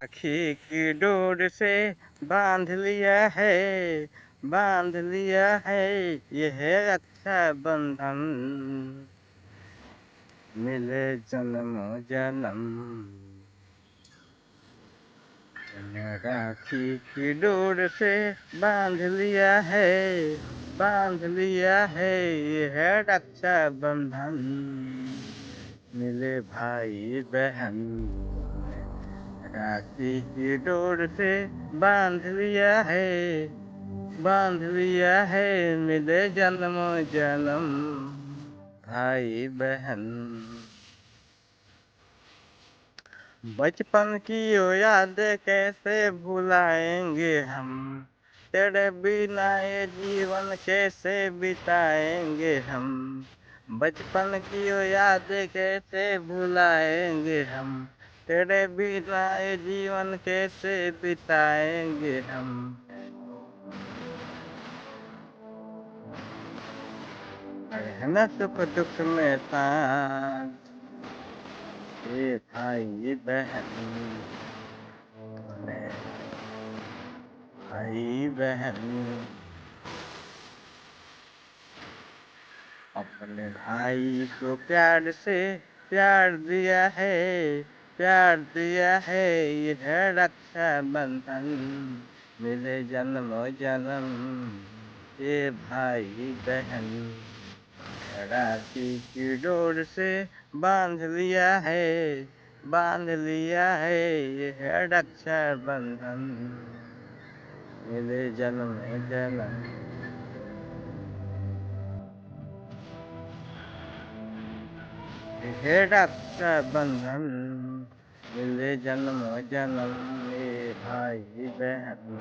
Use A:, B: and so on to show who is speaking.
A: राखी की डोर से बांध लिया है, बांध लिया है। ये है रक्षा बंधन, मिले जन्म जन्म। राखी की डोर से बांध लिया है, बांध लिया है। ये है रक्षा बंधन, मिले भाई बहन। राखी की डोर से बांध लिया है, बांध लिया है। मिले जन्म जन्म भाई बहन। बचपन की वो यादें कैसे भुलाएंगे हम, तेरे बिना ये जीवन कैसे बिताएंगे हम। बचपन की वो यादें कैसे भुलाएंगे हम, तेरे बिना ये जीवन कैसे बिताएंगे हम। रहना सुख दुख में साथ, ये भाई बहन। भाई बहन अपने भाई को प्यार से प्यार दिया है, प्यार दिया है। ये है रक्षा बंधन, मिले जन्म जन्म। ये भाई बहन राखी की डोर से बांध लिया है, बांध लिया है। ये है रक्षा बंधन, मिले जन्म जन्म। ये है रक्षा बंधन, मिले जन्म जन्म। ये भाई बहन।